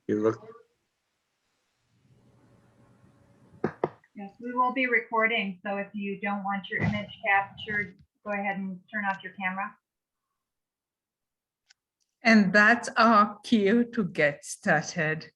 You look. Yes, we will be recording, so if you don't want your image captured, go ahead and turn off your camera. And that's our cue to get started.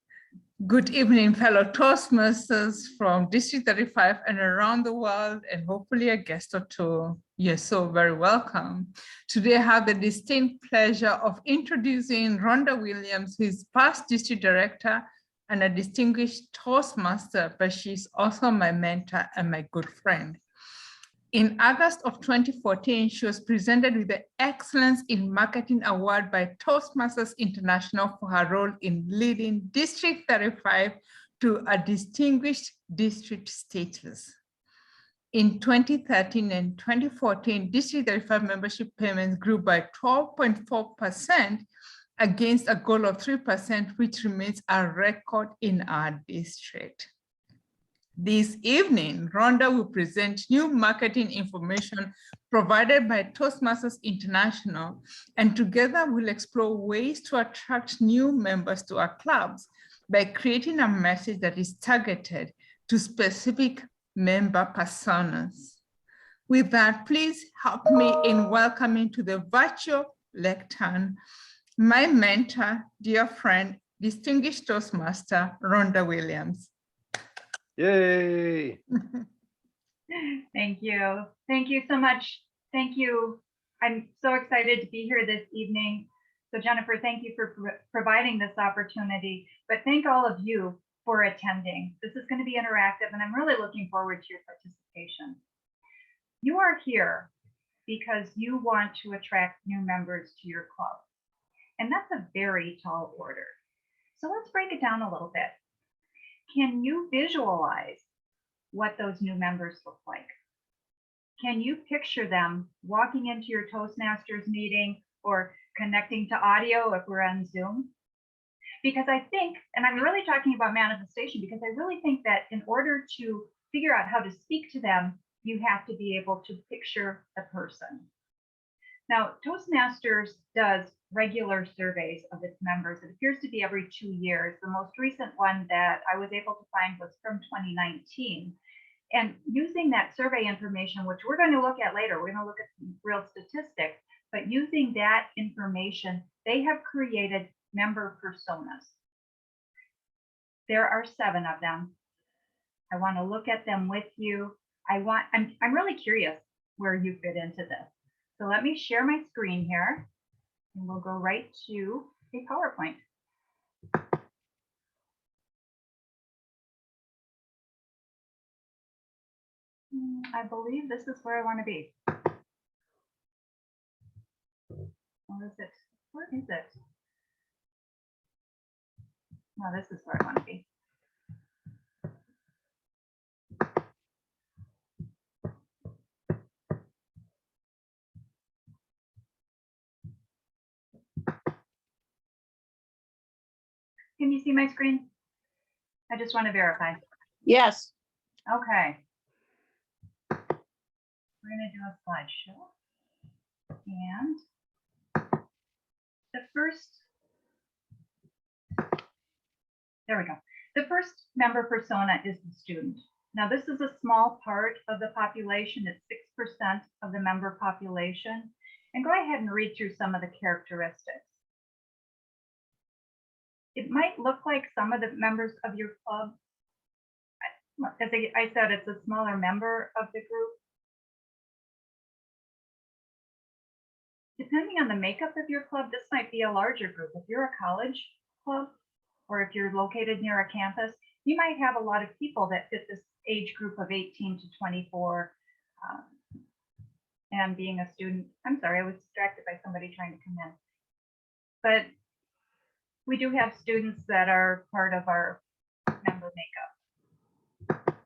Good evening, fellow Toastmasters from District 35 and around the world, and hopefully a guest or two. You're so very welcome. Today I have the distinct pleasure of introducing Rhonda Williams, who is past district director and a distinguished Toastmaster, but she's also my mentor and my good friend. In August of 2014, she was presented with the Excellence in Marketing Award by Toastmasters International for her role in leading District 35 to a distinguished district status. In 2013 and 2014, District 35 membership payments grew by 12.4% against a goal of 3%, which remains a record in our district. This evening, Rhonda will present new marketing information provided by Toastmasters International, and together we'll explore ways to attract new members to our clubs by creating a message that is targeted to specific member personas. With that, please help me in welcoming to the virtual lectern my mentor, dear friend, distinguished Toastmaster, Rhonda Williams. Yay! Thank you. Thank you so much. Thank you. I'm so excited to be here this evening. So Jennifer, thank you for providing this opportunity, but thank all of you for attending. This is going to be interactive and I'm really looking forward to your participation. You are here because you want to attract new members to your club. And that's a very tall order. So let's break it down a little bit. Can you visualize what those new members look like? Can you picture them walking into your Toastmasters meeting or connecting to audio if we're on Zoom? Because I think, and I'm really talking about manifestation, because I really think that in order to figure out how to speak to them, you have to be able to picture the person. Now, Toastmasters does regular surveys of its members. It appears to be every 2 years. The most recent one that I was able to find was from 2019. And using that survey information, which we're going to look at later, we're going to look at some real statistics, but using that information, they have created member personas. There are 7 of them. I want to look at them with you. I'm really curious where you fit into this. So let me share my screen here. And we'll go right to a PowerPoint. I believe this is where I want to be. Where is it? Where is it? No, this is where I want to be. Can you see my screen? I just want to verify. Yes. Okay. We're going to do a slideshow. And the first, there we go. The first member persona is the student. Now, this is a small part of the population. It's 6% of the member population. And go ahead and read through some of the characteristics. It might look like some of the members of your club, as I said, it's a smaller member of the group. Depending on the makeup of your club, this might be a larger group. If you're a college club, or if you're located near a campus, you might have a lot of people that fit this age group of 18 to 24. And being a student, I'm sorry, I was distracted by somebody trying to come in. But we do have students that are part of our member makeup.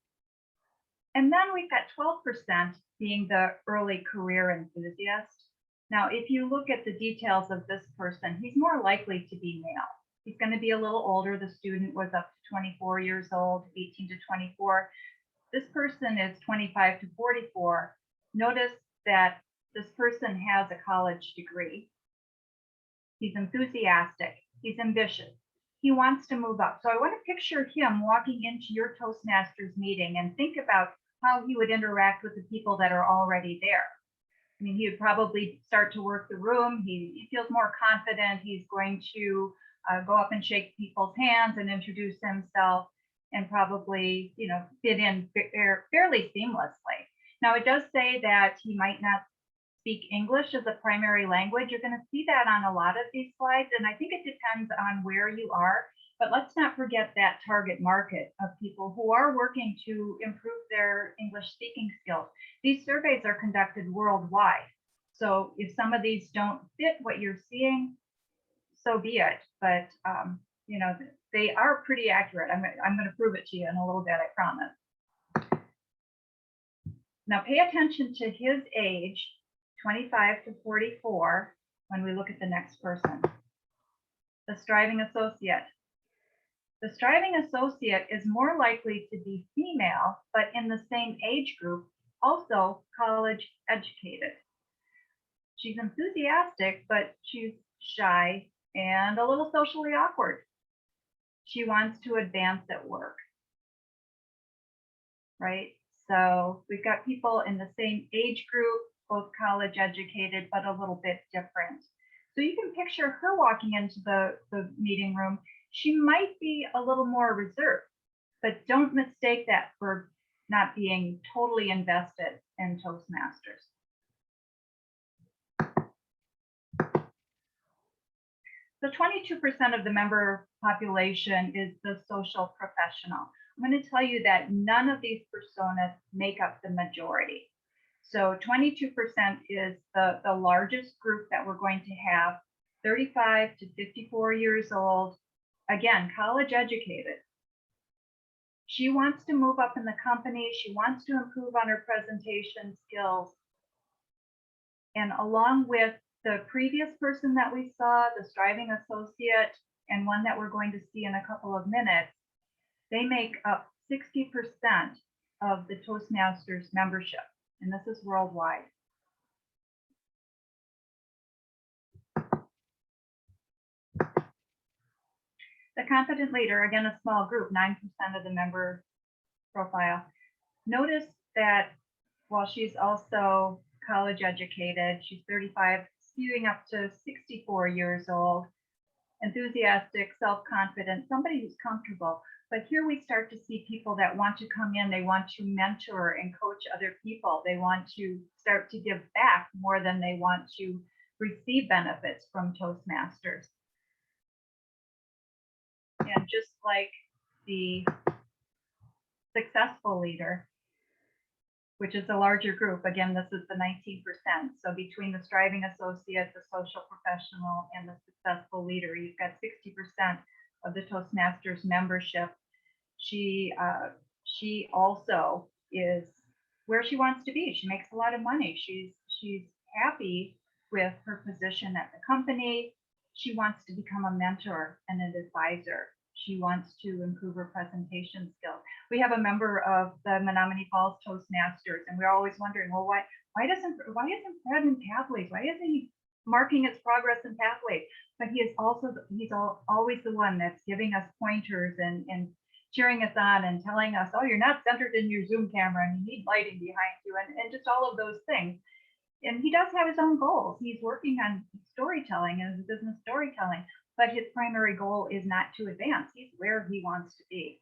And then we've got 12% being the early career enthusiast. Now, if you look at the details of this person, he's more likely to be male. He's going to be a little older. The student was up to 24 years old, 18 to 24. This person is 25 to 44. Notice that this person has a college degree. He's enthusiastic. He's ambitious. he wants to move up. So I want to picture him walking into your Toastmasters meeting and think about how he would interact with the people that are already there. I mean, he would probably start to work the room. He feels more confident. He's going to go up and shake people's hands and introduce himself and probably, fit in fairly seamlessly. Now, it does say that he might not speak English as a primary language. You're going to see that on a lot of these slides, and I think it depends on where you are. But let's not forget that target market of people who are working to improve their English speaking skills. These surveys are conducted worldwide. So if some of these don't fit what you're seeing, so be it. But, they are pretty accurate. I'm going to prove it to you in a little bit, I promise. Now pay attention to his age, 25 to 44, when we look at the next person, the striving associate. The striving associate is more likely to be female, but in the same age group, also college educated. She's enthusiastic, but she's shy and a little socially awkward. She wants to advance at work, right? So we've got people in the same age group, both college educated, but a little bit different. So you can picture her walking into the meeting room. She might be a little more reserved, but don't mistake that for not being totally invested in Toastmasters. So 22% of the member population is the social professional. I'm going to tell you that none of these personas make up the majority. So 22% is the largest group that we're going to have, 35 to 54 years old, again, college educated. She wants to move up in the company. She wants to improve on her presentation skills. And along with the previous person that we saw, the striving associate, and one that we're going to see in a couple of minutes, they make up 60% of the Toastmasters membership, and this is worldwide. The confident leader, again, a small group, 9% of the member profile. Notice that while she's also college educated, she's 35, skewing up to 64 years old, enthusiastic, self-confident, somebody who's comfortable. But here we start to see people that want to come in, they want to mentor and coach other people. They want to start to give back more than they want to receive benefits from Toastmasters. And just like the successful leader, which is a larger group, again, this is the 19%. So between the striving associate, the social professional, and the successful leader, you've got 60% of the Toastmasters membership. She also is where she wants to be. She makes a lot of money. She's happy with her position at the company. She wants to become a mentor and an advisor. She wants to improve her presentation skills. We have a member of the Menominee Falls Toastmasters, and we're always wondering, well, why isn't Fred in Pathways? Why isn't he marking his progress in Pathways? But he's always the one that's giving us pointers and cheering us on and telling us, oh, you're not centered in your Zoom camera and you need lighting behind you, and just all of those things. And he does have his own goals. He's working on storytelling and business storytelling, but his primary goal is not to advance. He's where he wants to be.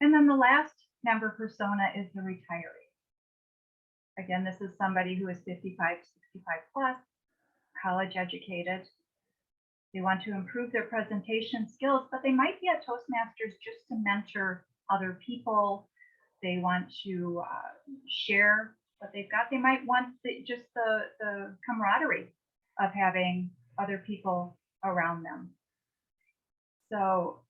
And then the last member persona is the retiree. Again, this is somebody who is 55, 65 plus, college educated. They want to improve their presentation skills, but they might be at Toastmasters just to mentor other people. They want to share what they've got. They might want just the camaraderie of having other people around them. So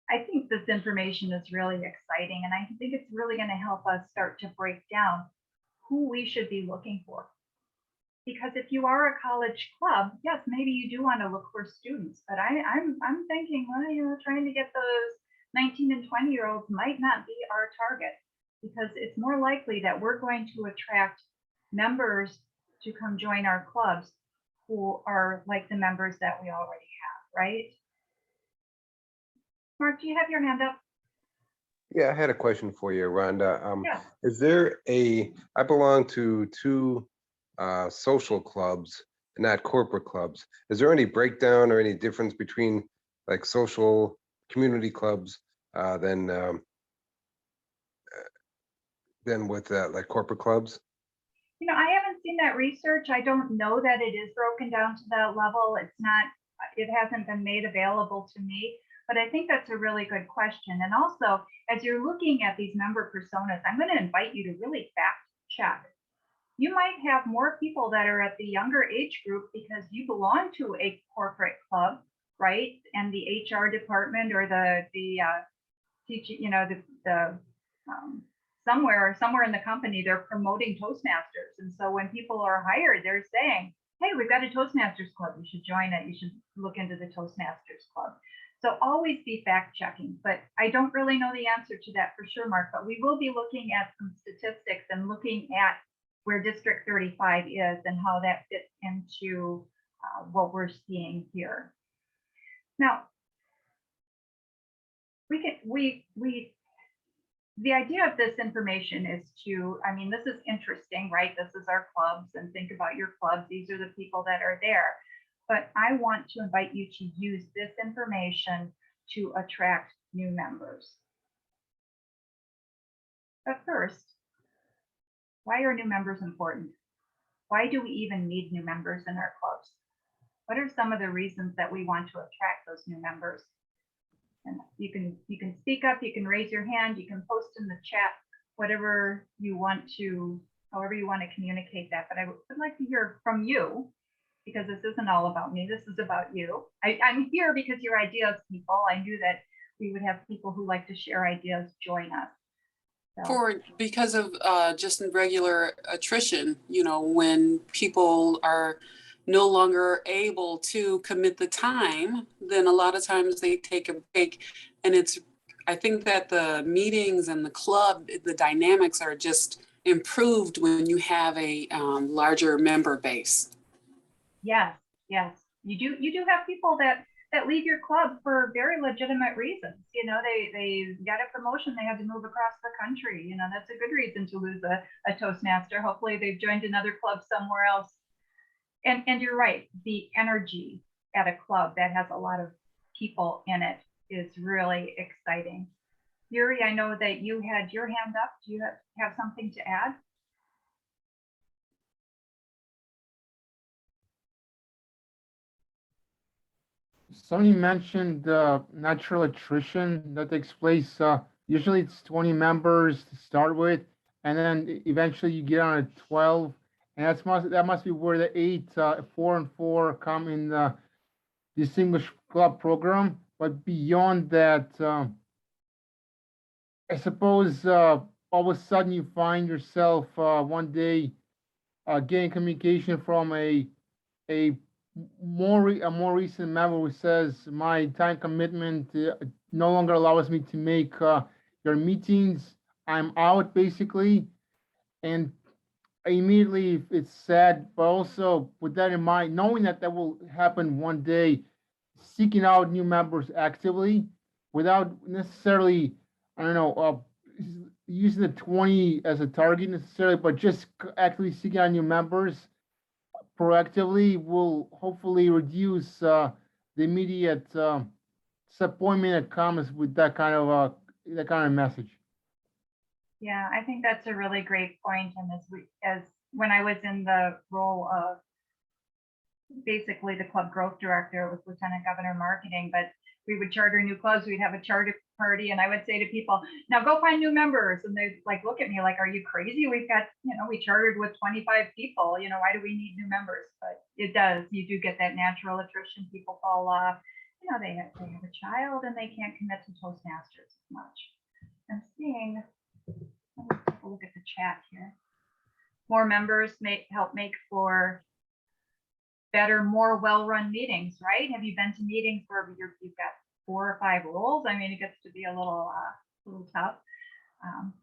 I think this information is really exciting, and I think it's really going to help us start to break down who we should be looking for. Because if you are a college club, yes, maybe you do want to look for students, but I'm thinking, well, trying to get those 19 and 20-year-olds might not be our target, because it's more likely that we're going to attract members to come join our clubs who are like the members that we already have, right? Mark, do you have your hand up? Yeah, I had a question for you, Rhonda. Yeah. Is there I belong to two social clubs, not corporate clubs. Is there any breakdown or any difference between like social community clubs than with like corporate clubs? You know, I haven't seen that research. I don't know that it is broken down to that level. It's not, it hasn't been made available to me, but I think that's a really good question. And also, as you're looking at these member personas, I'm going to invite you to really fact check. You might have more people that are at the younger age group because you belong to a corporate club, right? And the HR department or the teaching, you know, the somewhere in the company, they're promoting Toastmasters. And so when people are hired, they're saying, hey, we've got a Toastmasters club. You should join it. You should look into the Toastmasters club. So always be fact checking, but I don't really know the answer to that for sure, Mark, but we will be looking at some statistics and looking at where District 35 is and how that fits into what we're seeing here. Now, the idea of this information is to, I mean, this is interesting, right? This is our clubs, and think about your clubs. These are the people that are there. But I want to invite you to use this information to attract new members. But first, why are new members important? Why do we even need new members in our clubs? What are some of the reasons that we want to attract those new members? And you can speak up, you can raise your hand, you can post in the chat, whatever you want to, however you want to communicate that. But I would like to hear from you, because this isn't all about me, this is about you. I'm here because you're ideas people. I knew that we would have people who like to share ideas join us. So. Because of just regular attrition, you know, when people are no longer able to commit the time, then a lot of times they take a break. And I think that the meetings and the club, the dynamics are just improved when you have a larger member base. Yes, yes, you do have people that leave your club for very legitimate reasons. You know, they got a promotion, they had to move across the country. You know, that's a good reason to lose a Toastmaster. Hopefully they've joined another club somewhere else. And you're right, the energy at a club that has a lot of people in it is really exciting. Yuri, I know that you had your hand up. Do you have something to add? Somebody mentioned natural attrition that takes place. Usually it's 20 members to start with, and then eventually you get on a 12, and that must be where the 8, 4 and 4 come in the Distinguished Club program. But beyond that, I suppose all of a sudden you find yourself one day getting communication from a more recent member who says my time commitment no longer allows me to make your meetings. I'm out basically, and immediately it's sad. But also with that in mind, knowing that that will happen one day, seeking out new members actively without necessarily, I don't know, using the 20 as a target necessarily, but just actively seeking out new members proactively will hopefully reduce the immediate disappointment that comes with that kind of message. Yeah, I think that's a really great point. And as when I was in the role of basically the club growth director with Lieutenant Governor Marketing, but we would charter new clubs, we'd have a charter party, and I would say to people, now go find new members. And they like look at me like, are you crazy? We've got, you know, we chartered with 25 people, you know, why do we need new members? But it does, you do get that natural attrition, people fall off, you know, they have a child and they can't commit to Toastmasters as much. I'm seeing, let's take a look at the chat here. More members may help make for better, more well-run meetings, right? Have you been to meetings where you've got 4 or 5 roles? I mean, it gets to be a little tough.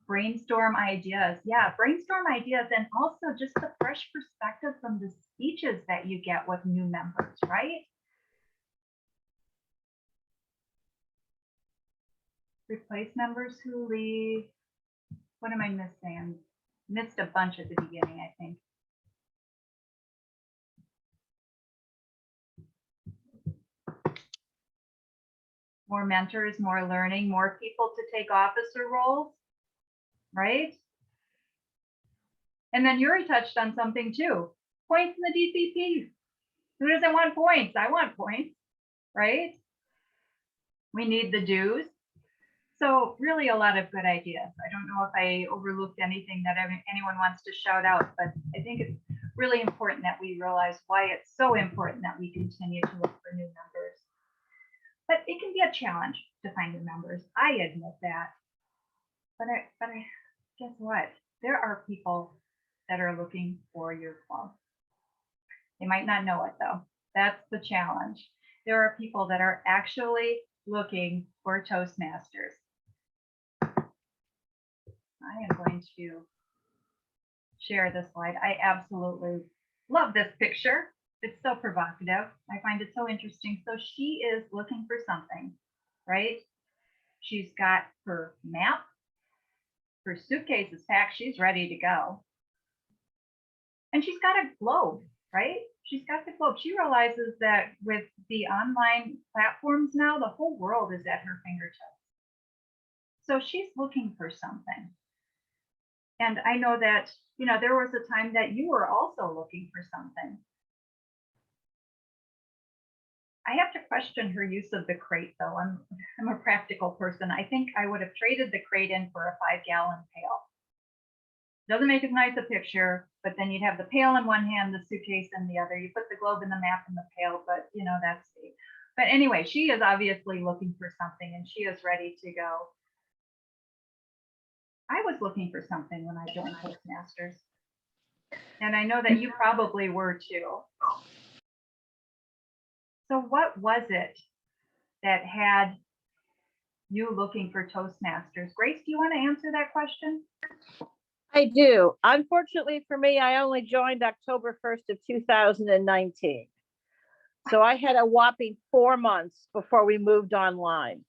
Brainstorm ideas. Yeah, brainstorm ideas, and also just the fresh perspective from the speeches that you get with new members, right? Replace members who leave. What am I missing? Missed a bunch at the beginning, I think. More mentors, more learning, more people to take officer roles, right? And then Yuri touched on something too. Points in the DCP. Who doesn't want points? I want points, right? We need the dues. So really a lot of good ideas. I don't know if I overlooked anything that anyone wants to shout out, but I think it's really important that we realize why it's so important that we continue to look for new members. But it can be a challenge to find new members. I admit that. But I guess what? There are people that are looking for your club. They might not know it though. That's the challenge. There are people that are actually looking for Toastmasters. I am going to share this slide. I absolutely love this picture. It's so provocative. I find it so interesting. So she is looking for something, right? She's got her map, her suitcase is packed, she's ready to go. And she's got a globe, right? She's got the globe. She realizes that with the online platforms now, the whole world is at her fingertips. So she's looking for something. And I know that, you know, there was a time that you were also looking for something. I have to question her use of the crate though. I'm a practical person. I think I would have traded the crate in for a 5-gallon pail. Doesn't make as nice a picture, but then you'd have the pail in one hand, the suitcase in the other. You put the globe and the map in the pail, but you know, that's the, but anyway, she is obviously looking for something and she is ready to go. I was looking for something when I joined Toastmasters. And I know that you probably were too. So what was it that had you looking for Toastmasters? Grace, do you want to answer that question? I do. Unfortunately for me, I only joined October 1st of 2019. So I had a whopping 4 months before we moved online.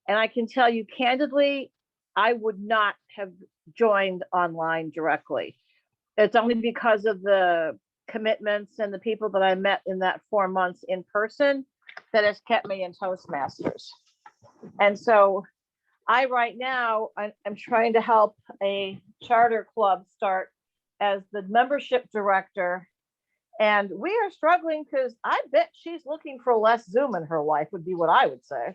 And I can tell you candidly, I would not have joined online directly. It's only because of the commitments and the people that I met in that 4 months in person that has kept me in Toastmasters. And so I right now, I'm trying to help a charter club start as the membership director. And we are struggling because I bet she's looking for less Zoom in her life would be what I would say.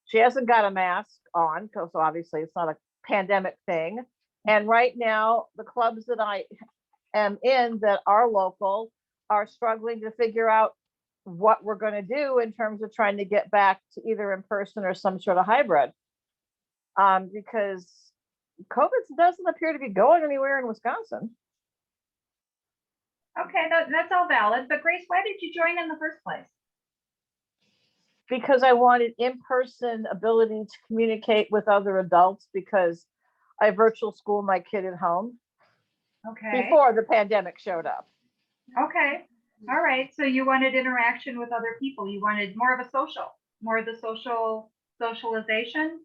She hasn't got a mask on because obviously it's not a pandemic thing. And right now, the clubs that I am in that are local are struggling to figure out what we're going to do in terms of trying to get back to either in person or some sort of hybrid. Because COVID doesn't appear to be going anywhere in Wisconsin. Okay, that's all valid. But Grace, why did you join in the first place? Because I wanted in-person ability to communicate with other adults because I virtual schooled my kid at home. Okay. Before the pandemic showed up. Okay. All right. So you wanted interaction with other people. You wanted more of a social, more of the socialization.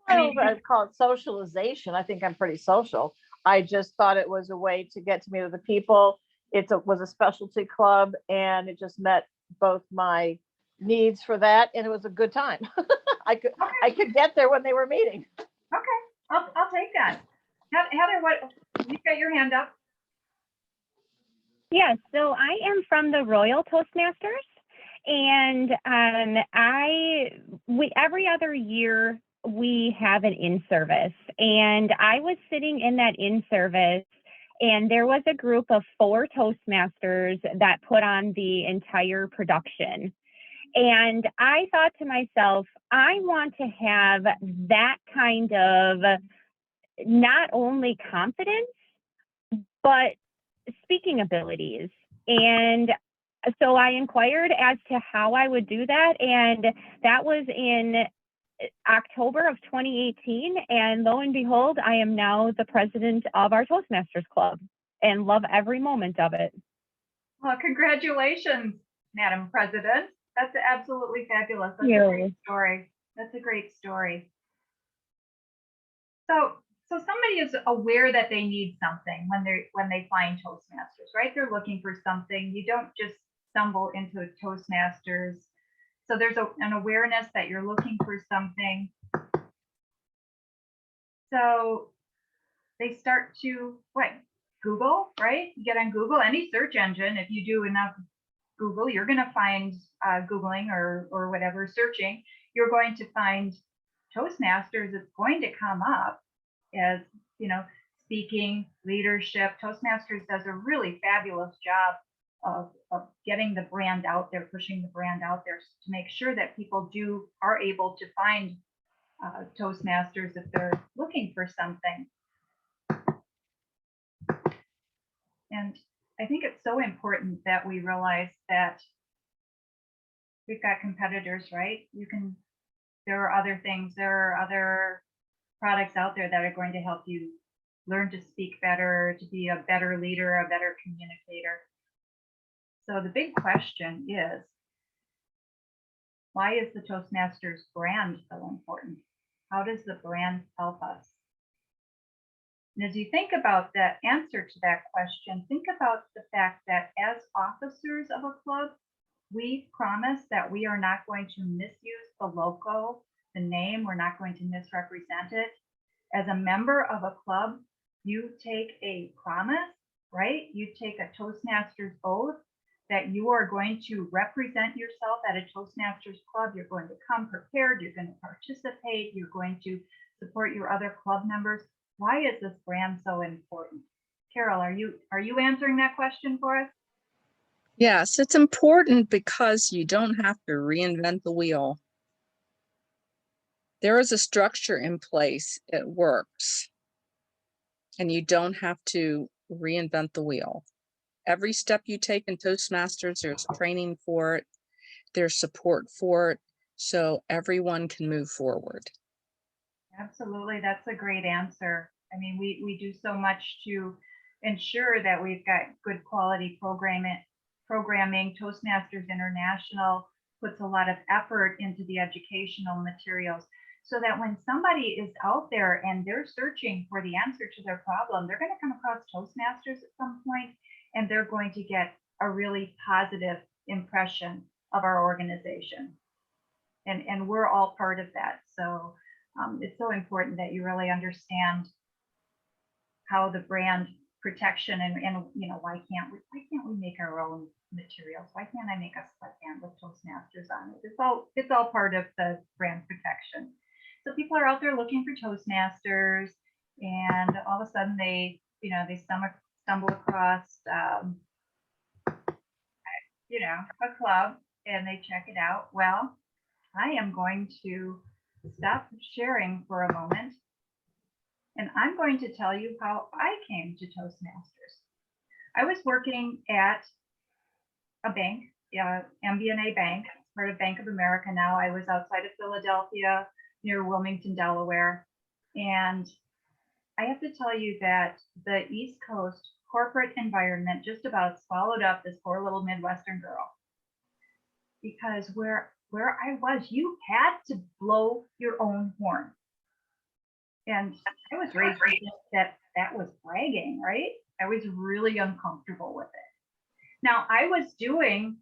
I don't know if I'd call it socialization. I think I'm pretty social. I just thought it was a way to get to meet other people. It was a specialty club and it just met both my needs for that. And it was a good time. I could get there when they were meeting. Okay. I'll take that. Heather, what, you've got your hand up. Yeah, so I am from the Royal Toastmasters, and every other year we have an in-service, and I was sitting in that in-service, and there was a group of 4 Toastmasters that put on the entire production. And I thought to myself, I want to have that kind of not only confidence, but speaking abilities. And so I inquired as to how I would do that. And that was in October of 2018. And lo and behold, I am now the president of our Toastmasters Club. and love every moment of it. Well, congratulations, Madam President. That's absolutely fabulous. That's a You. great story. That's a great story. So somebody is aware that they need something when they find Toastmasters, right? They're looking for something. You don't just stumble into Toastmasters. So there's an awareness that you're looking for something. So they start to Google, right? You get on Google, any search engine. If you do enough Google, you're going to find Googling or whatever, searching, you're going to find Toastmasters. It's going to come up as, speaking, leadership. Toastmasters does a really fabulous job of getting the brand out there, pushing the brand out there to make sure that people are able to find Toastmasters if they're looking for something. And I think it's so important that we realize that we've got competitors, right? There are other things, there are other products out there that are going to help you learn to speak better, to be a better leader, a better communicator. So the big question is, why is the Toastmasters brand so important? How does the brand help us? And as you think about that answer to that question, think about the fact that as officers of a club, we promise that we are not going to misuse the logo, the name, we're not going to misrepresent it. As a member of a club, you take a promise, right? You take a Toastmasters oath that you are going to represent yourself at a Toastmasters club. You're going to come prepared, you're going to participate, you're going to support your other club members. Why is this brand so important? Carol, are you answering that question for us? Yes, it's important because you don't have to reinvent the wheel. There is a structure in place, it works. And you don't have to reinvent the wheel. Every step you take in Toastmasters, there's training for it, there's support for it, so everyone can move forward. Absolutely, that's a great answer. I mean, we do so much to ensure that we've got good quality programming. Toastmasters International puts a lot of effort into the educational materials so that when somebody is out there and they're searching for the answer to their problem, they're going to come across Toastmasters at some point, and they're going to get a really positive impression of our organization. And we're all part of that. So it's so important that you really understand how the brand protection and why can't we make our own materials? Why can't I make a sweatband with Toastmasters on it? It's all part of the brand protection. So people are out there looking for Toastmasters, and all of a sudden they stumble across a club and they check it out. Well, I am going to stop sharing for a moment, and I'm going to tell you how I came to Toastmasters. I was working at a bank, MBNA Bank, part of Bank of America now. I was outside of Philadelphia, near Wilmington, Delaware. And I have to tell you that the East Coast corporate environment just about swallowed up this poor little Midwestern girl. Because where I was, you had to blow your own horn. And I was raised to think that was bragging, right? I was really uncomfortable with it. Now I was doing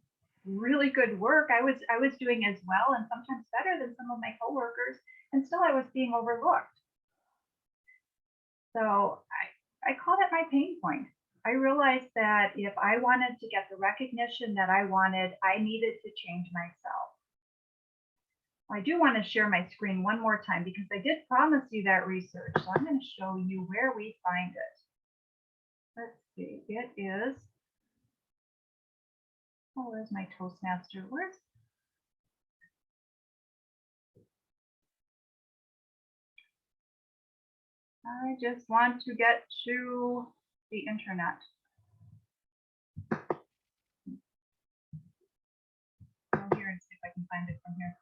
really good work. I was doing as well and sometimes better than some of my coworkers, and still I was being overlooked. So I call that my pain point. I realized that if I wanted to get the recognition that I wanted, I needed to change myself. I do want to share my screen one more time because I did promise you that research. So I'm going to show you where we find it. Let's see, it is, where's my Toastmaster? I just want to get to the internet. Go here and see if I can find it from here.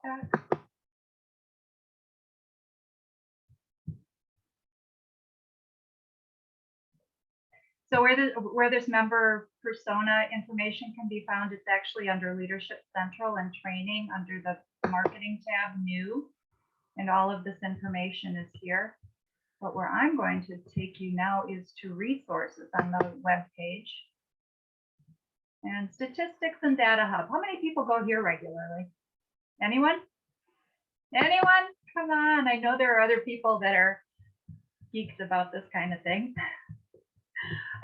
back. So where this member persona information can be found, it's actually under Leadership Central and Training under the Marketing tab, New, and all of this information is here. But where I'm going to take you now is to resources on the web page. And Statistics and Data Hub. How many people go here regularly? Anyone? Anyone? Come on. I know there are other people that are geeks about this kind of thing.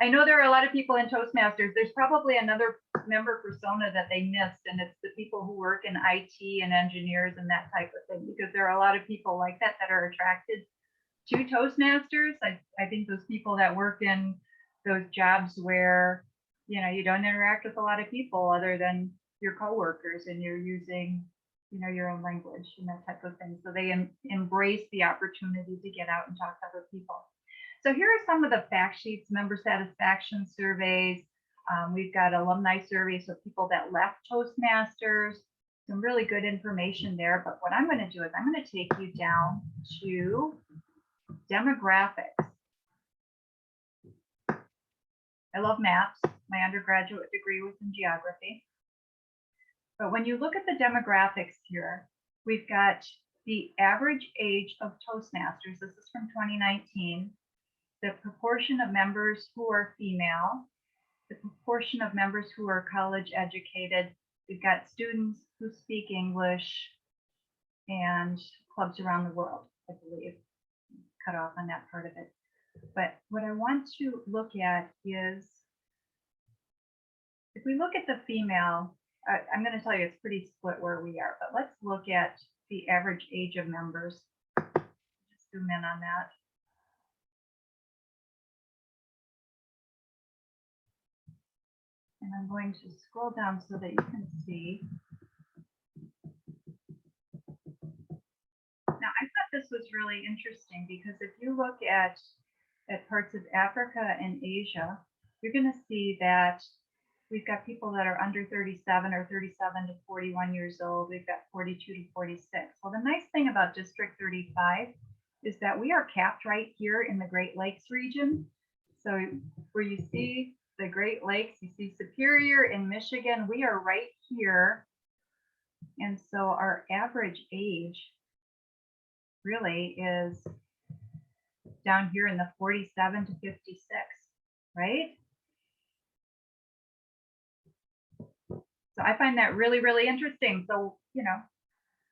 I know there are a lot of people in Toastmasters. There's probably another member persona that they missed, and it's the people who work in IT and engineers and that type of thing, because there are a lot of people like that that are attracted to Toastmasters. I think those people that work in those jobs where, you know, you don't interact with a lot of people other than your coworkers, and you're using, you know, your own language and that type of thing. So they embrace the opportunity to get out and talk to other people. So here are some of the fact sheets, member satisfaction surveys. We've got alumni surveys of people that left Toastmasters, some really good information there. But what I'm going to do is I'm going to take you down to demographics. I love maps. My undergraduate degree was in geography. But when you look at the demographics here, we've got the average age of Toastmasters. This is from 2019. The proportion of members who are female, the proportion of members who are college educated. We've got students who speak English, and clubs around the world, I believe. Cut off on that part of it. But what I want to look at is, if we look at the female, I'm going to tell you it's pretty split where we are, but let's look at the average age of members. Just zoom in on that. And I'm going to scroll down so that you can see. Now, I thought this was really interesting because if you look at parts of Africa and Asia, you're going to see that we've got people that are under 37 or 37 to 41 years old. We've got 42 to 46. Well, the nice thing about District 35 is that we are capped right here in the Great Lakes region. So where you see the Great Lakes, you see Superior in Michigan, we are right here. And so our average age really is down here in the 47 to 56, right? So I find that really, really interesting. So, you know,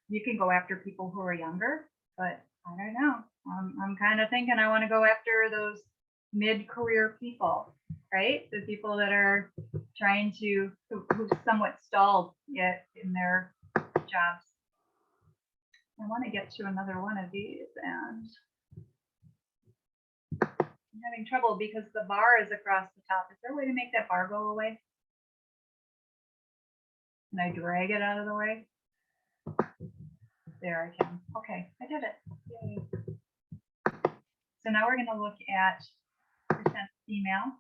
you can go after people who are younger, but I don't know. I'm kind of thinking I want to go after those mid-career people, right? The people that are trying to, who've somewhat stalled yet in their jobs. I want to get to another one of these, and I'm having trouble because the bar is across the top. Is there a way to make that bar go away? Can I drag it out of the way? There I can. Okay, I did it. Yay. So now we're going to look at percent female.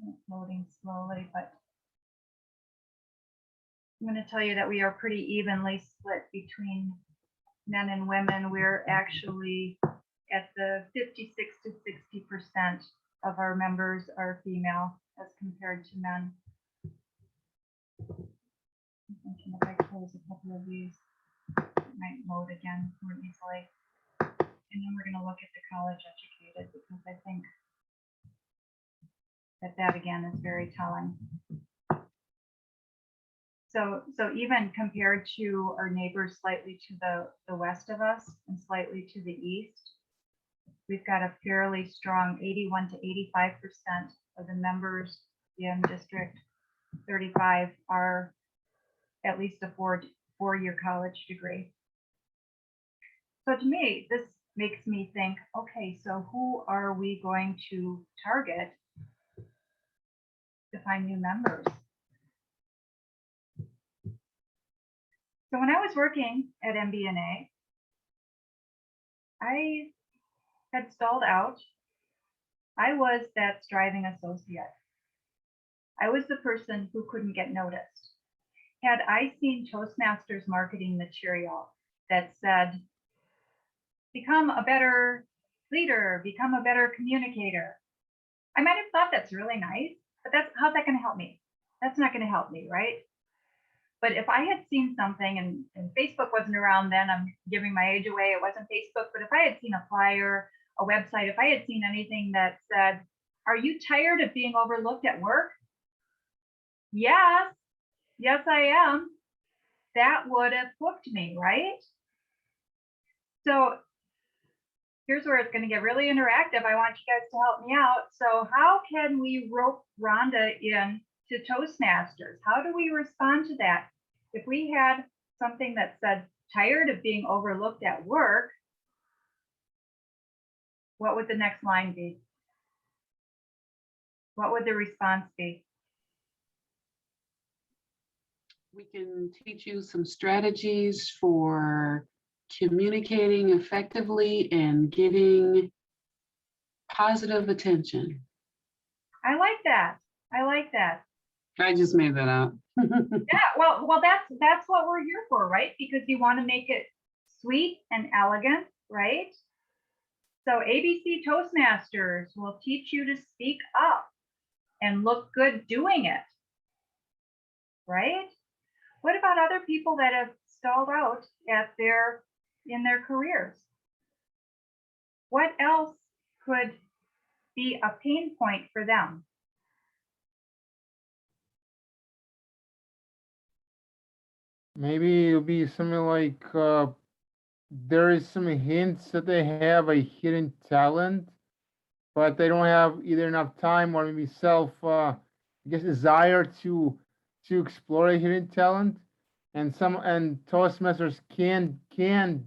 It's loading slowly, but I'm going to tell you that we are pretty evenly split between men and women. We're actually at the 56 to 60% of our members are female as compared to men. I'm thinking if I close a couple of these, it might load again more easily. And then we're going to look at the college educated, because I think that again is very telling. So even compared to our neighbors slightly to the west of us and slightly to the east, we've got a fairly strong 81 to 85% of the members in District 35 are at least a four-year college degree. So to me, this makes me think, okay, so who are we going to target to find new members? So when I was working at MBNA, I had stalled out. I was that striving associate. I was the person who couldn't get noticed. Had I seen Toastmasters marketing material that said, become a better leader, become a better communicator, I might have thought that's really nice, but how's that going to help me? That's not going to help me, right? But if I had seen something, and Facebook wasn't around then, I'm giving my age away, it wasn't Facebook, but if I had seen a flyer, a website, if I had seen anything that said, are you tired of being overlooked at work? Yes, I am. That would have hooked me, right? So here's where it's going to get really interactive. I want you guys to help me out. So how can we rope Rhonda in to Toastmasters? How do we respond to that? If we had something that said, tired of being overlooked at work, what would the next line be? What would the response be? We can teach you some strategies for communicating effectively and getting positive attention. I like that. I like that. I just made that up. Yeah, well, that's what we're here for, right? Because you want to make it sweet and elegant, right? So ABC Toastmasters will teach you to speak up and look good doing it, right? What about other people that have stalled out in their careers? What else could be a pain point for them? Maybe it'll be something like there is some hints that they have a hidden talent, but they don't have either enough time or maybe I guess desire to explore a hidden talent. And Toastmasters can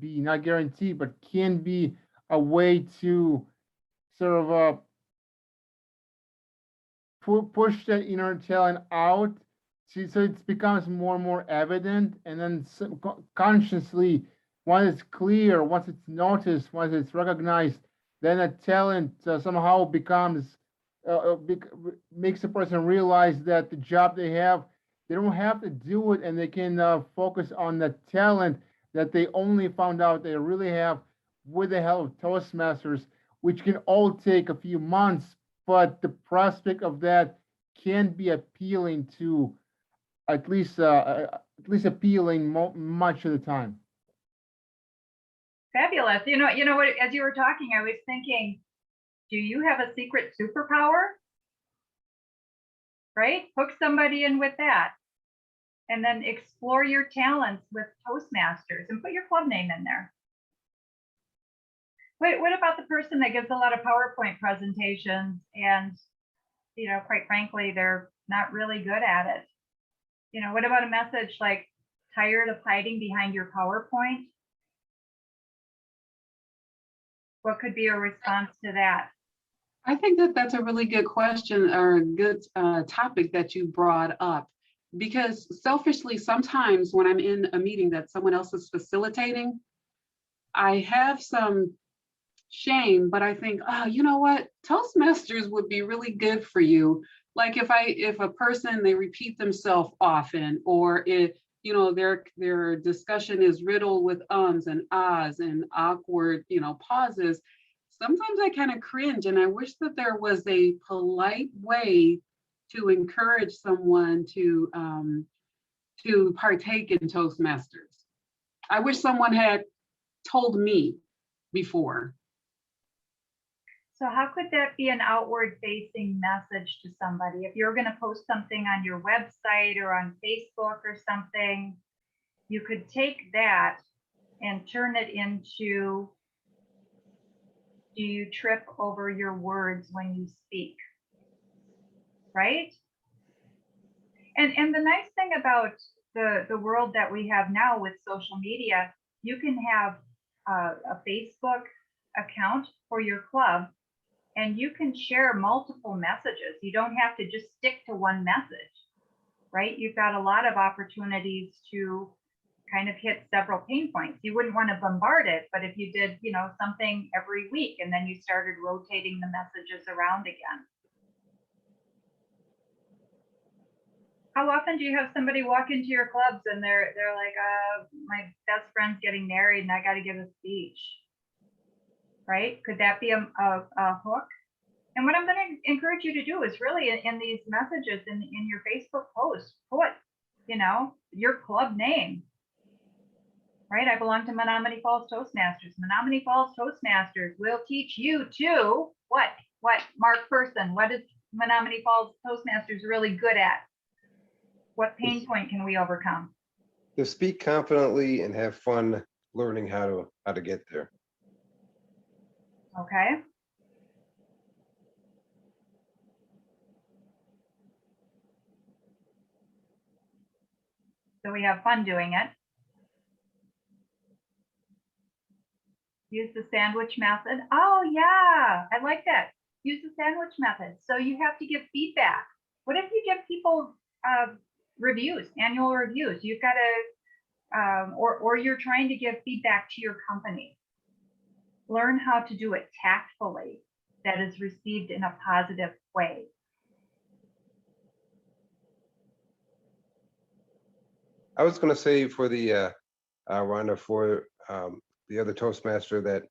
be, not guaranteed, but can be a way to sort of push that inner talent out, so it becomes more and more evident, and then consciously, once it's clear, once it's noticed, once it's recognized, then a talent somehow becomes makes a person realize that the job they have, they don't have to do it, and they can focus on the talent that they only found out they really have with the help of Toastmasters, which can all take a few months, but the prospect of that can be appealing to at least appealing much of the time. Fabulous. You know what, as you were talking, I was thinking, do you have a secret superpower? Right? Hook somebody in with that. And then explore your talents with Toastmasters and put your club name in there. What about the person that gives a lot of PowerPoint presentations and, quite frankly, they're not really good at it? What about a message like, tired of hiding behind your PowerPoint? What could be a response to that? I think that that's a really good question, or a good topic that you brought up, because selfishly, sometimes when I'm in a meeting that someone else is facilitating, I have some shame, but I think, oh, you know what? Toastmasters would be really good for you. Like if a person, they repeat themselves often, or if, their discussion is riddled with ums and ahs and awkward, pauses. Sometimes I kind of cringe, and I wish that there was a polite way to encourage someone to partake in Toastmasters. I wish someone had told me before. So how could that be an outward facing message to somebody? If you're going to post something on your website or on Facebook or something, you could take that and turn it into, do you trip over your words when you speak? Right? And the nice thing about the world that we have now with social media, you can have a Facebook account for your club, and you can share multiple messages. You don't have to just stick to one message, right? You've got a lot of opportunities to kind of hit several pain points. You wouldn't want to bombard it, but if you did, you know, something every week and then you started rotating the messages around again. How often do you have somebody walk into your clubs and they're like, my best friend's getting married and I got to give a speech, right? Could that be a hook? And what I'm going to encourage you to do is really in these messages in your Facebook posts, put, you know, your club name, right? I belong to Menominee Falls Toastmasters. Menominee Falls Toastmasters will teach you to what, Mark Person, what is Menominee Falls Toastmasters really good at? What pain point can we overcome? To speak confidently and have fun learning how to get there. Okay. So we have fun doing it. Use the sandwich method. Oh yeah, I like that. Use the sandwich method. So you have to give feedback. What if you give people reviews, annual reviews? You've got to, or you're trying to give feedback to your company. Learn how to do it tactfully, that is received in a positive way. I was going to say for the Rhonda, for the other Toastmaster that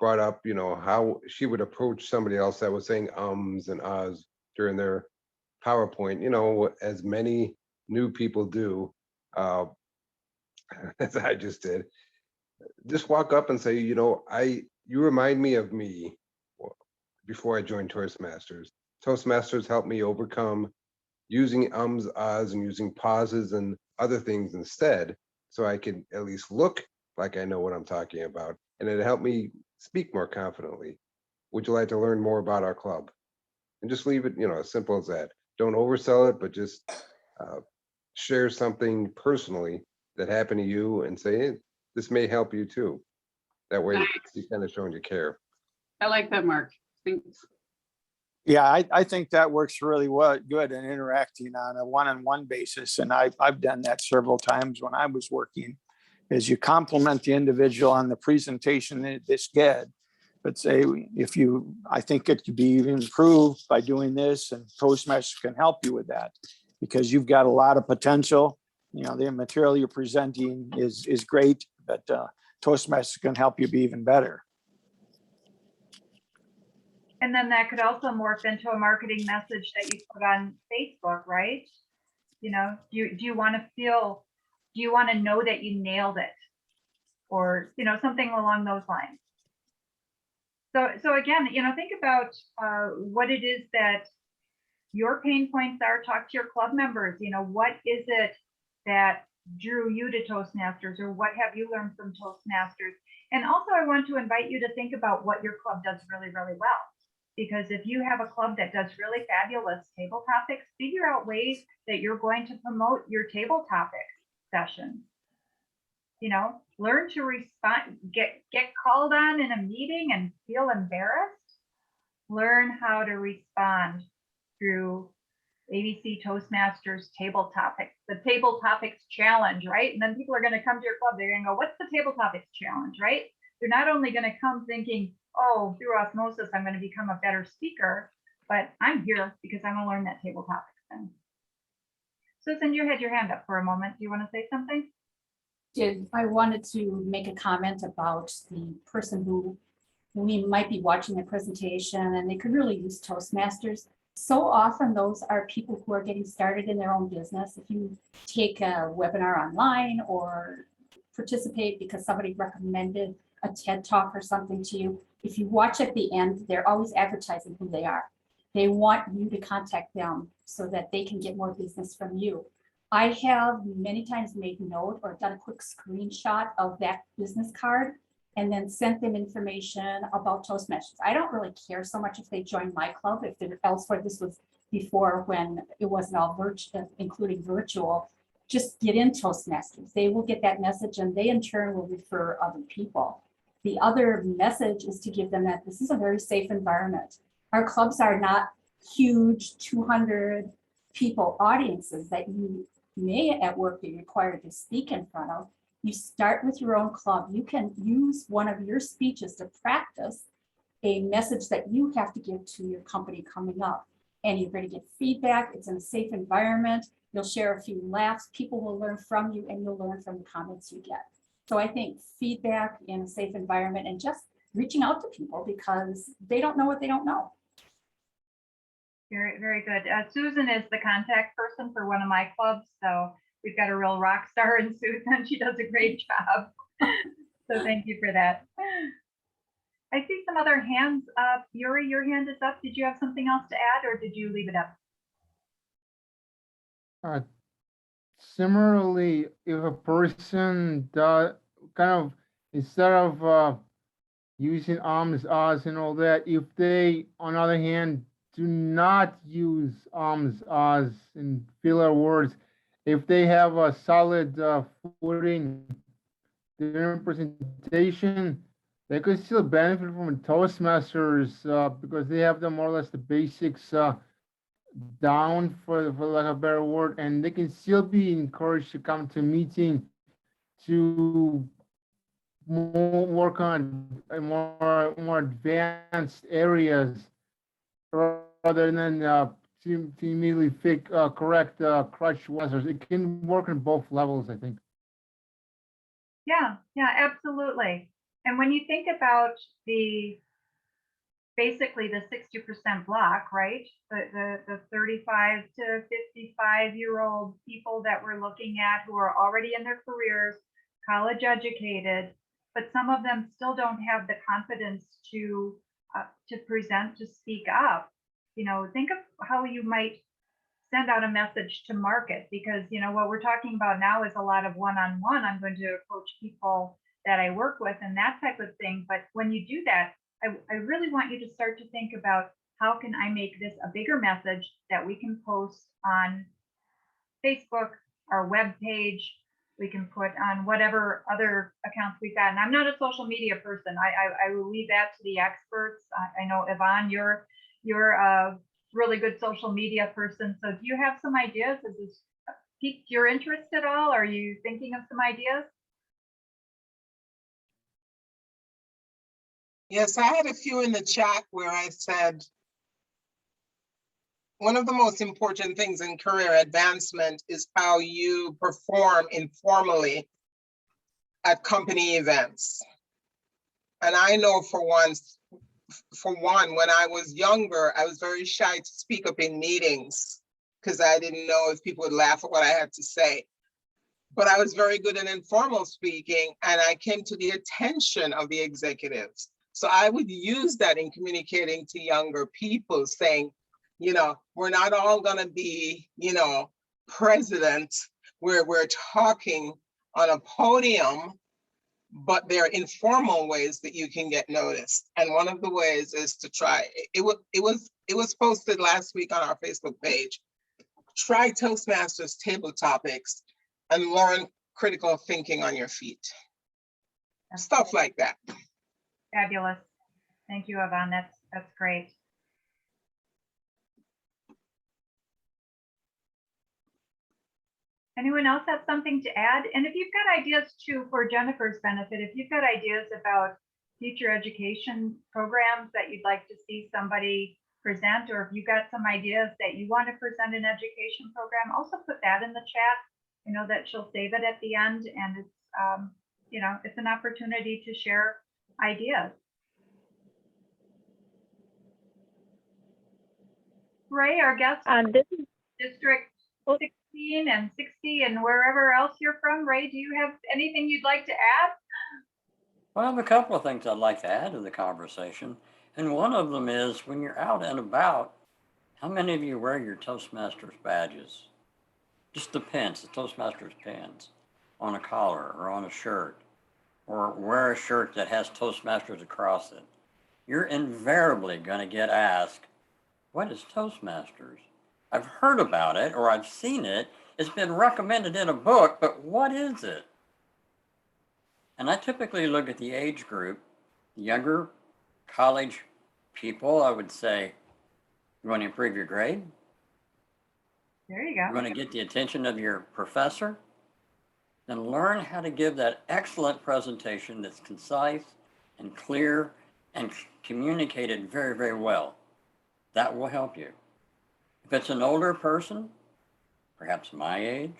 brought up, you know, how she would approach somebody else that was saying ums and ahs during their PowerPoint, you know, as many new people do, as I just did. Just walk up and say, you know, you remind me of me before I joined Toastmasters. Toastmasters helped me overcome using ums, ahs, and using pauses and other things instead, so I could at least look like I know what I'm talking about, and it helped me speak more confidently. Would you like to learn more about our club? And just leave it, you know, as simple as that. Don't oversell it, but just share something personally that happened to you and say, hey, this may help you too. That way, you kind of showing you care. I like that, Mark. Thanks. Yeah, I think that works really well, good in interacting on a one-on-one basis. And I've done that several times when I was working, is you compliment the individual on the presentation that this good, but say, I think it could be improved by doing this, and Toastmasters can help you with that because you've got a lot of potential. You know, the material you're presenting is great, but Toastmasters can help you be even better. And then that could also morph into a marketing message that you put on Facebook, right? You know, do you want to know that you nailed it? Or, you know, something along those lines. So again, you know, think about what it is that your pain points are. Talk to your club members. You know, what is it that drew you to Toastmasters, or what have you learned from Toastmasters? And also I want to invite you to think about what your club does really, really well. Because if you have a club that does really fabulous table topics, figure out ways that you're going to promote your table topic sessions. You know, learn to respond, get called on in a meeting and feel embarrassed. Learn how to respond through ABC Toastmasters table topics, the table topics challenge, right? And then people are going to come to your club, they're going to go, what's the table topics challenge, right? They're not only going to come thinking, oh, through osmosis, I'm going to become a better speaker, but I'm here because I'm going to learn that table topics thing. Susan, you had your hand up for a moment. Do you want to say something? I wanted to make a comment about the person who we might be watching the presentation and they could really use Toastmasters. So often those are people who are getting started in their own business. If you take a webinar online or participate because somebody recommended a TED Talk or something to you, if you watch at the end, they're always advertising who they are. They want you to contact them so that they can get more business from you. I have many times made note or done a quick screenshot of that business card and then sent them information about Toastmasters. I don't really care so much if they join my club, if they're elsewhere. This was before when it wasn't all virtual, including virtual. Just get in Toastmasters. They will get that message and they in turn will refer other people. The other message is to give them that this is a very safe environment. Our clubs are not huge 200 people audiences that you may at work be required to speak in front of. You start with your own club. You can use one of your speeches to practice a message that you have to give to your company coming up. And you're going to get feedback. It's in a safe environment. You'll share a few laughs. People will learn from you, and you'll learn from the comments you get. So I think feedback in a safe environment and just reaching out to people because they don't know what they don't know. Very, very good. Susan is the contact person for one of my clubs. So we've got a real rock star in Susan. She does a great job. So thank you for that. I see some other hands up. Yuri, your hand is up. Did you have something else to add or did you leave it up? Similarly, if a person does kind of, instead of using ums, ahs, and all that, if they, on the other hand, do not use ums, ahs, and filler words, if they have a solid footing during presentation, they could still benefit from Toastmasters because they have the more or less the basics down, for lack of a better word, and they can still be encouraged to come to meeting to work on more advanced areas rather than to immediately correct crutch users. It can work on both levels, I think. Yeah, absolutely. And when you think about basically the 60% block, right? The 35 to 55-year-old people that we're looking at who are already in their careers, college educated, but some of them still don't have the confidence to present, to speak up. You know, think of how you might send out a message to market, because you know what we're talking about now is a lot of one-on-one. I'm going to approach people that I work with and that type of thing. But when you do that, I really want you to start to think about how can I make this a bigger message that we can post on Facebook, our web page, we can put on whatever other accounts we've got. And I'm not a social media person. I will leave that to the experts. I know Yvonne, you're a really good social media person. So do you have some ideas? Has this piqued your interest at all? Are you thinking of some ideas? Yes, I had a few in the chat where I said, one of the most important things in career advancement is how you perform informally at company events. And I know for one, when I was younger, I was very shy to speak up in meetings because I didn't know if people would laugh at what I had to say. But I was very good in informal speaking, and I came to the attention of the executives. So I would use that in communicating to younger people, saying, you know, we're not all going to be, you know, president where we're talking on a podium, but there are informal ways that you can get noticed. And one of the ways is to try, it was posted last week on our Facebook page. Try Toastmasters table topics and learn critical thinking on your feet. Stuff like that. Fabulous. Thank you, Yvonne. That's great. Anyone else have something to add? And if you've got ideas too, for Jennifer's benefit, if you've got ideas about future education programs that you'd like to see somebody present, or if you've got some ideas that you want to present an education program, also put that in the chat. I know that she'll save it at the end, and it's you know, it's an opportunity to share ideas. Ray, our guest, This is District 16 and 60 and wherever else you're from. Ray, do you have anything you'd like to add? Well, I have a couple of things I'd like to add to the conversation. And one of them is, when you're out and about, how many of you wear your Toastmasters badges? Just the pins, the Toastmasters pins on a collar or on a shirt, or wear a shirt that has Toastmasters across it. You're invariably going to get asked, what is Toastmasters? I've heard about it, or I've seen it. It's been recommended in a book, but what is it? And I typically look at the age group, younger college people. I would say, you want to improve your grade? There you go. You want to get the attention of your professor? then learn how to give that excellent presentation that's concise and clear and communicated very, very well. That will help you. If it's an older person, perhaps my age,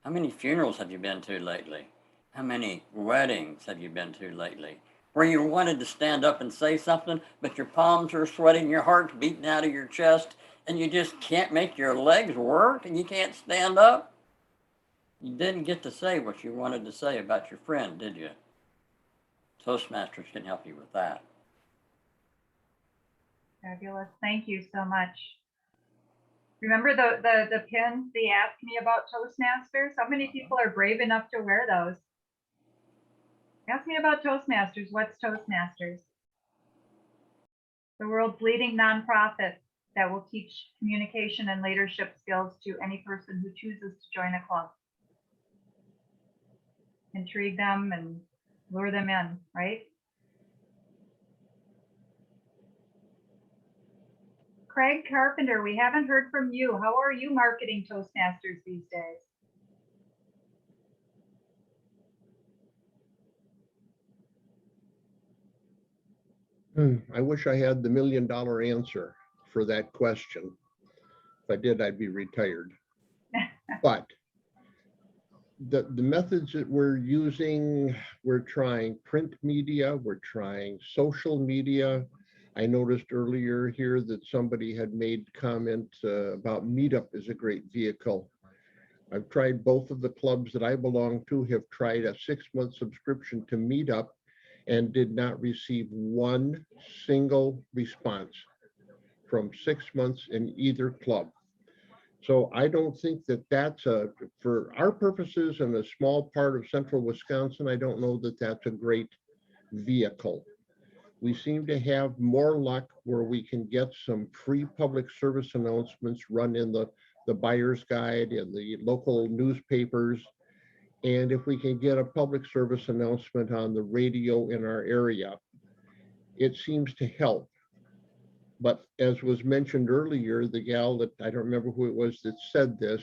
how many funerals have you been to lately? How many weddings have you been to lately? Where you wanted to stand up and say something, but your palms are sweating, your heart's beating out of your chest, and you just can't make your legs work and you can't stand up? You didn't get to say what you wanted to say about your friend, did you? Toastmasters can help you with that. Fabulous. Thank you so much. Remember the pins they asked me about Toastmasters? How many people are brave enough to wear those? Ask me about Toastmasters. What's Toastmasters? The world's leading nonprofit that will teach communication and leadership skills to any person who chooses to join a club. Intrigue them and lure them in, right? Craig Carpenter, we haven't heard from you. How are you marketing Toastmasters these days? I wish I had the $1 million answer for that question. If I did, I'd be retired. But the methods that we're using, we're trying print media, we're trying social media. I noticed earlier here that somebody had made comment about Meetup is a great vehicle. I've tried both of the clubs that I belong to, have tried a 6-month subscription to Meetup and did not receive one single response from 6 months in either club. So I don't think that that's for our purposes in a small part of central Wisconsin, I don't know that that's a great vehicle. We seem to have more luck where we can get some free public service announcements run in the buyer's guide and the local newspapers. And if we can get a public service announcement on the radio in our area, it seems to help. But as was mentioned earlier, the gal that, I don't remember who it was that said this,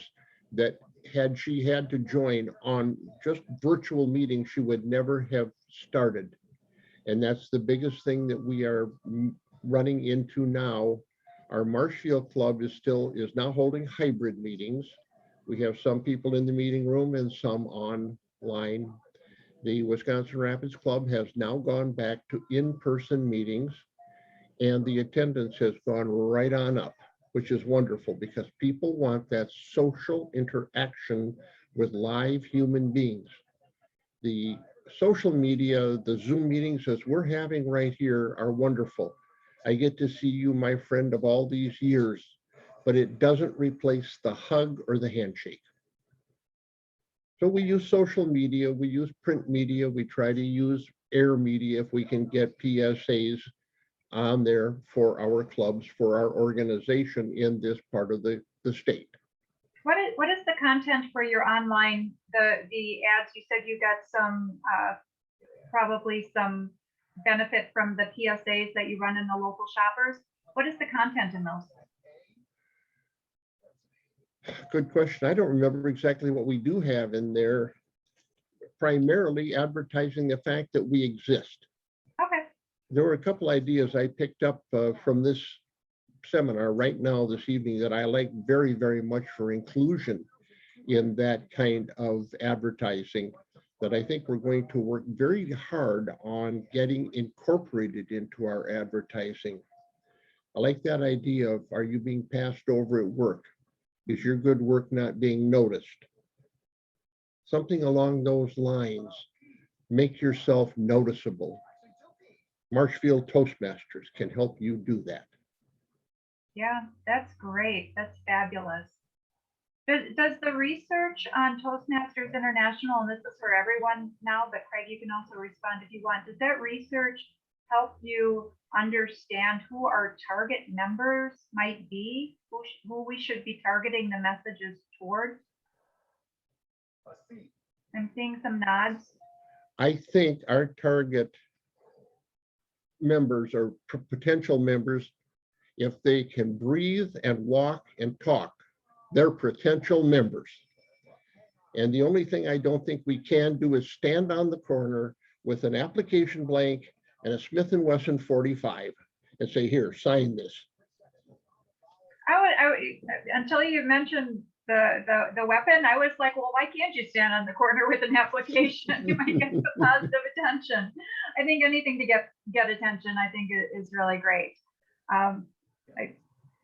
that had she had to join on just virtual meetings, she would never have started. And that's the biggest thing that we are running into now. Our Marshfield Club is now holding hybrid meetings. We have some people in the meeting room and some online. The Wisconsin Rapids Club has now gone back to in-person meetings, and the attendance has gone right on up, which is wonderful because people want that social interaction with live human beings. The social media, the Zoom meetings as we're having right here are wonderful. I get to see you, my friend of all these years, but it doesn't replace the hug or the handshake. So we use social media, we use print media, we try to use air media if we can get PSAs on there for our clubs, for our organization in this part of the state. What is the content for your online, the ads? You said you got some, probably some benefit from the PSAs that you run in the local shoppers. What is the content in those? Good question. I don't remember exactly what we do have in there. Primarily advertising the fact that we exist. Okay. There were a couple ideas I picked up from this seminar right now this evening that I like very, very much for inclusion in that kind of advertising that I think we're going to work very hard on getting incorporated into our advertising. I like that idea of, are you being passed over at work? Is your good work not being noticed? Something along those lines. Make yourself noticeable. Marshfield Toastmasters can help you do that. Yeah, that's great. That's fabulous. Does the research on Toastmasters International, and this is for everyone now, but Craig, you can also respond if you want, does that research help you understand who our target members might be, who we should be targeting the messages towards? I'm seeing some nods. I think our target members or potential members, if they can breathe and walk and talk, they're potential members. And the only thing I don't think we can do is stand on the corner with an application blank and a Smith & Wesson 45 and say, here, sign this. I would, until you mentioned the weapon, I was like, well, why can't you stand on the corner with an application? You might get some positive attention. I think anything to get attention, I think is really great. I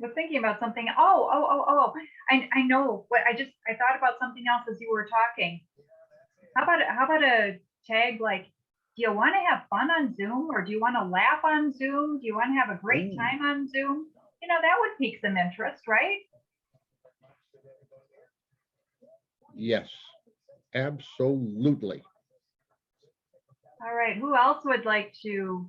was thinking about something. I know what I thought about something else as you were talking. How about a tag like, do you want to have fun on Zoom, or do you want to laugh on Zoom? Do you want to have a great time on Zoom? You know, that would pique some interest, right? Yes, absolutely. All right, who else would like to?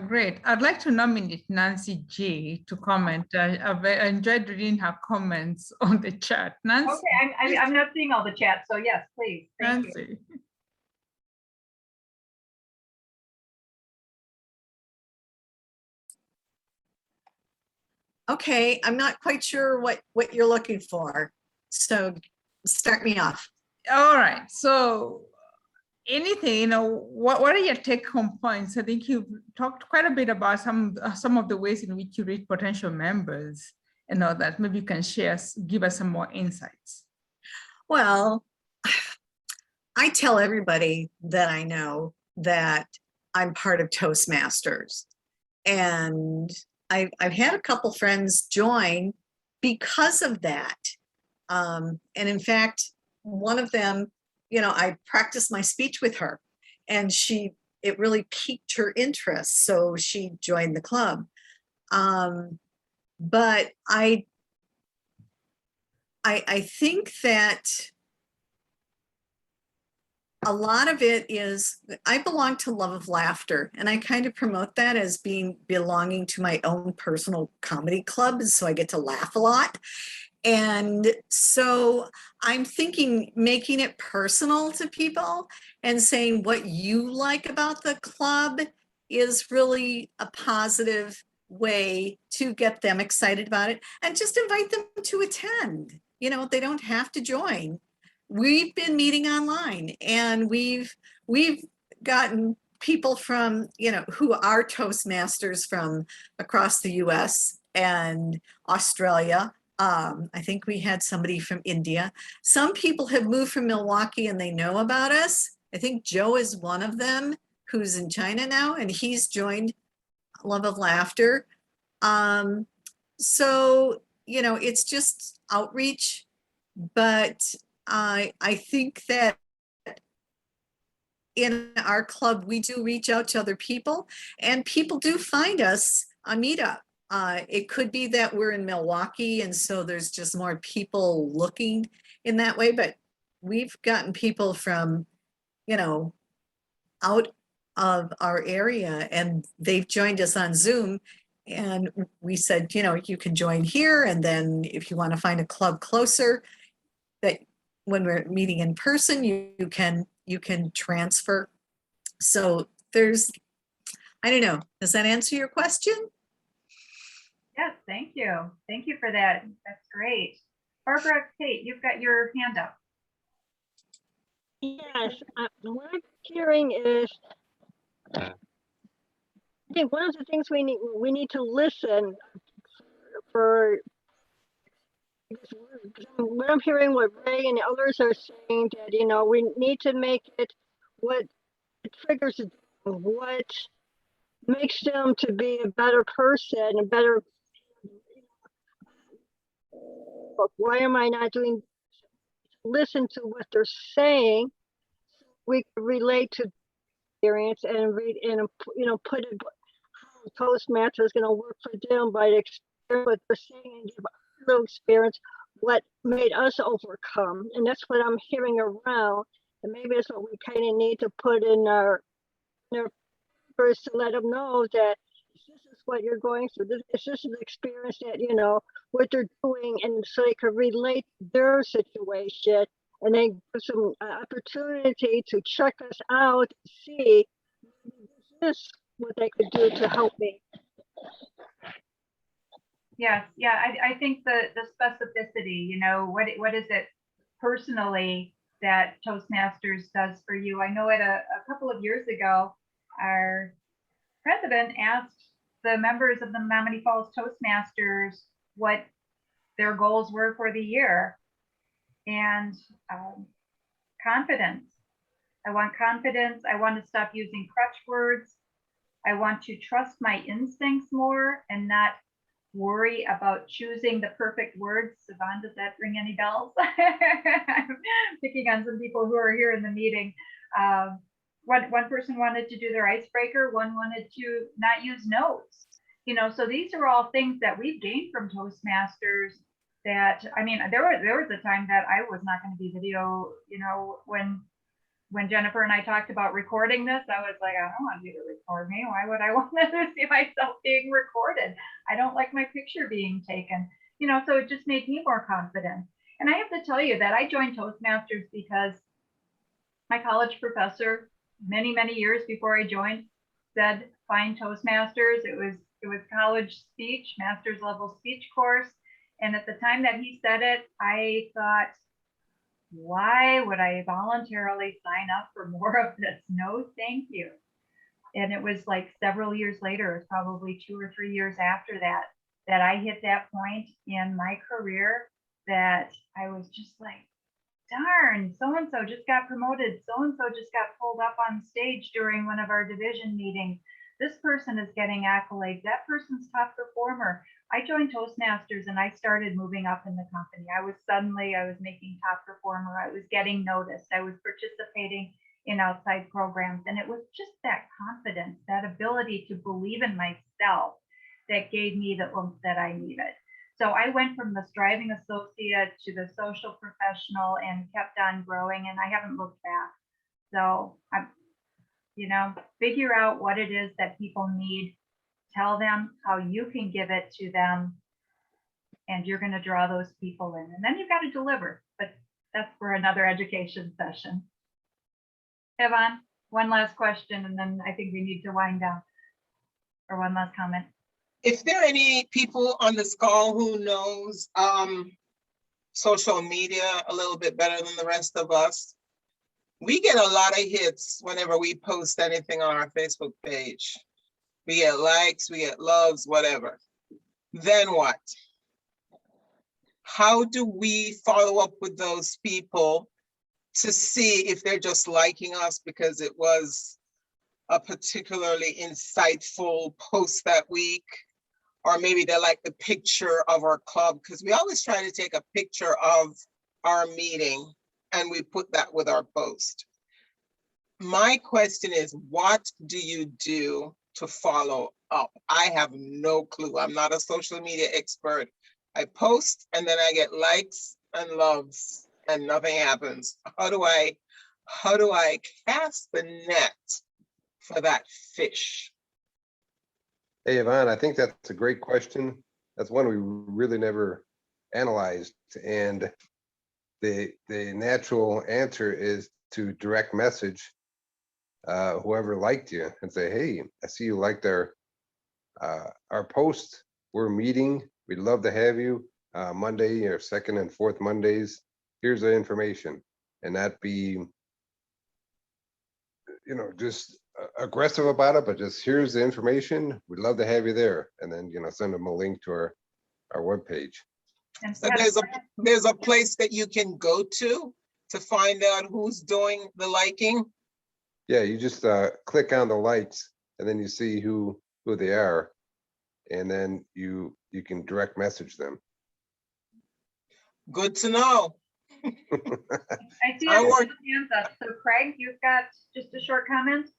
Great. I'd like to nominate Nancy G to comment. I've enjoyed reading her comments on the chat. Nancy. Okay, I'm not seeing all the chat, so yes, please. Thank Nancy. you. Okay, I'm not quite sure what you're looking for. So start me off. All right. So anything, you know, what are your take home points? I think you've talked quite a bit about some of the ways in which you reach potential members and all that. Maybe you can share, give us some more insights. Well, I tell everybody that I know that I'm part of Toastmasters. And I've had a couple friends join because of that. And in fact, one of them, you know, I practiced my speech with her and it really piqued her interest. So she joined the club. But I think that a lot of it is, I belong to Love of Laughter, and I kind of promote that as belonging to my own personal comedy club. So I get to laugh a lot. And so I'm thinking making it personal to people and saying what you like about the club is really a positive way to get them excited about it, and just invite them to attend. You know, they don't have to join. We've been meeting online, and we've gotten people from, you know, who are Toastmasters from across the US and Australia. I think we had somebody from India. Some people have moved from Milwaukee and they know about us. I think Joe is one of them, who's in China now, and he's joined Love of Laughter. So, you know, it's just outreach, but I think that in our club, we do reach out to other people, and people do find us on Meetup. It could be that we're in Milwaukee, and so there's just more people looking in that way, but we've gotten people from, you know, out of our area, and they've joined us on Zoom. And we said, you know, you can join here, and then if you want to find a club closer, that when we're meeting in person, you can transfer. So there's, I don't know, does that answer your question? Yes, thank you. Thank you for that. That's great. Barbara, Kate, you've got your hand up. Yes, what I'm hearing is, I think one of the things we need to listen for. What I'm hearing, what Ray and others are saying, that, you know, we need to make it what triggers them, what makes them to be a better person, a better. Why am I not doing? Listen to what they're saying. We can relate to experience and read and, you know, put it. Toastmaster is going to work for them by the experience what they're saying, and give a little experience what made us overcome. And that's what I'm hearing around. And maybe that's what we kind of need to put in our papers to let them know that this is what you're going through. This is an experience that, you know, what they're doing, and so they could relate to their situation, and then give some opportunity to check us out, see this is what they could do to help me. Yes, yeah, I think the specificity, you know, what is it personally that Toastmasters does for you. I know a couple of years ago, our president asked the members of the Menominee Falls Toastmasters what their goals were for the year. And confidence. I want confidence. I want to stop using crutch words. I want to trust my instincts more and not worry about choosing the perfect words. Siobhan, does that ring any bells? I'm picking on some people who are here in the meeting. One person wanted to do their icebreaker. One wanted to not use notes. You know, so these are all things that we've gained from Toastmasters that, I mean, there was a time that I was not going to be video, you know, when Jennifer and I talked about recording this, I was like, I don't want you to record me. Why would I want to see myself being recorded? I don't like my picture being taken, you know, so it just made me more confident. And I have to tell you that I joined Toastmasters because my college professor, many, many years before I joined, said, find Toastmasters. It was college speech, master's level speech course. And at the time that he said it, I thought, why would I voluntarily sign up for more of this? No, thank you. And it was like several years later, it's probably 2 or 3 years after that, that I hit that point in my career that I was just like, darn, so-and-so just got promoted. So-and-so just got pulled up on stage during one of our division meetings. This person is getting accolades. That person's top performer. I joined Toastmasters and I started moving up in the company. I was making top performer. I was getting noticed. I was participating in outside programs. And it was just that confidence, that ability to believe in myself that gave me the oomph that I needed. So I went from the striving associate to the social professional and kept on growing, and I haven't looked back. So I'm, you know, figure out what it is that people need. Tell them how you can give it to them, and you're going to draw those people in. And then you've got to deliver, but that's for another education session. Yvonne, one last question, and then I think we need to wind down. Or one last comment. If there are any people on this call who knows social media a little bit better than the rest of us, we get a lot of hits whenever we post anything on our Facebook page. We get likes, we get loves, whatever. Then what? How do we follow up with those people to see if they're just liking us because it was a particularly insightful post that week? Or maybe they like the picture of our club, because we always try to take a picture of our meeting and we put that with our post. My question is, what do you do to follow up? I have no clue. I'm not a social media expert. I post and then I get likes and loves and nothing happens. How do I cast the net for that fish? Hey, Yvonne, I think that's a great question. That's one we really never analyzed. And the natural answer is to direct message whoever liked you and say, hey, I see you liked our post. We're meeting. We'd love to have you Monday or second and fourth Mondays. Here's the information. And that be, you know, just aggressive about it, but just here's the information. We'd love to have you there. And then, you know, send them a link to our webpage. So there's a place that you can go to find out who's doing the liking. Yeah, you just click on the likes and then you see who they are. And then you can direct message them. Good to know. I see hands up. So Craig, you've got just a short comment?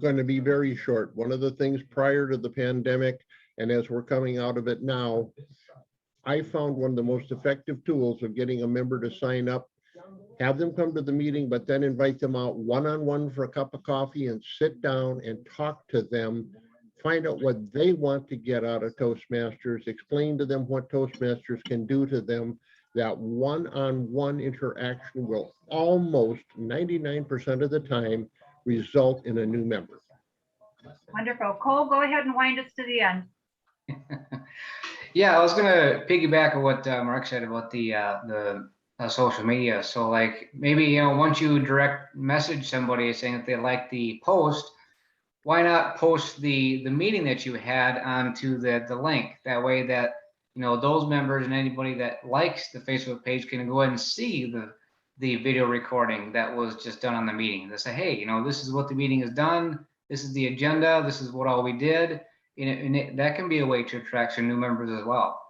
Going to be very short. One of the things prior to the pandemic, and as we're coming out of it now, I found one of the most effective tools of getting a member to sign up, have them come to the meeting, but then invite them out one-on-one for a cup of coffee and sit down and talk to them, find out what they want to get out of Toastmasters, explain to them what Toastmasters can do to them. That one-on-one interaction will almost 99% of the time result in a new member. Wonderful. Cole, go ahead and wind us to the end. Yeah, I was going to piggyback on what Mark said about the social media. So like maybe, you know, once you direct message somebody saying that they like the post, why not post the meeting that you had onto the link? That way that, you know, those members and anybody that likes the Facebook page can go ahead and see the video recording that was just done on the meeting. They say, hey, you know, this is what the meeting is done. This is the agenda. This is what all we did. And that can be a way to attract some new members as well.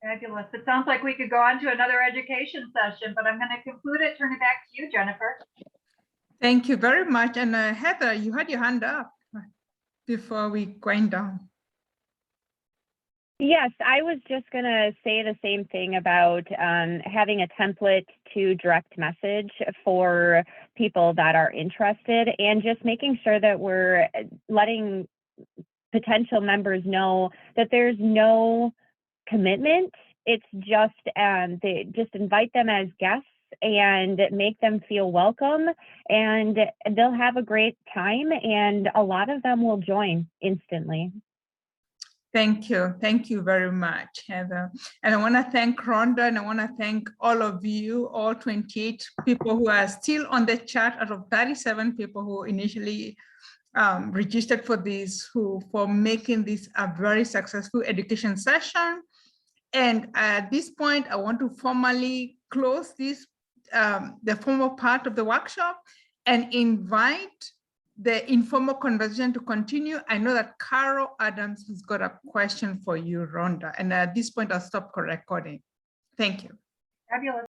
Fabulous. It sounds like we could go on to another education session, but I'm going to conclude it, turn it back to you, Jennifer. Thank you very much. And Heather, you had your hand up before we wind down. Yes, I was just going to say the same thing about having a template to direct message for people that are interested, and just making sure that we're letting potential members know that there's no commitment. It's just they just invite them as guests and make them feel welcome, and they'll have a great time, and a lot of them will join instantly. Thank you. Thank you very much, Heather. And I want to thank Rhonda, and I want to thank all of you, all 28 people who are still on the chat out of 37 people who initially registered for this, for making this a very successful education session. And at this point, I want to formally close this, the formal part of the workshop, and invite the informal conversation to continue. I know that Carol Adams has got a question for you, Rhonda. And at this point, I'll stop recording. Thank you. Fabulous.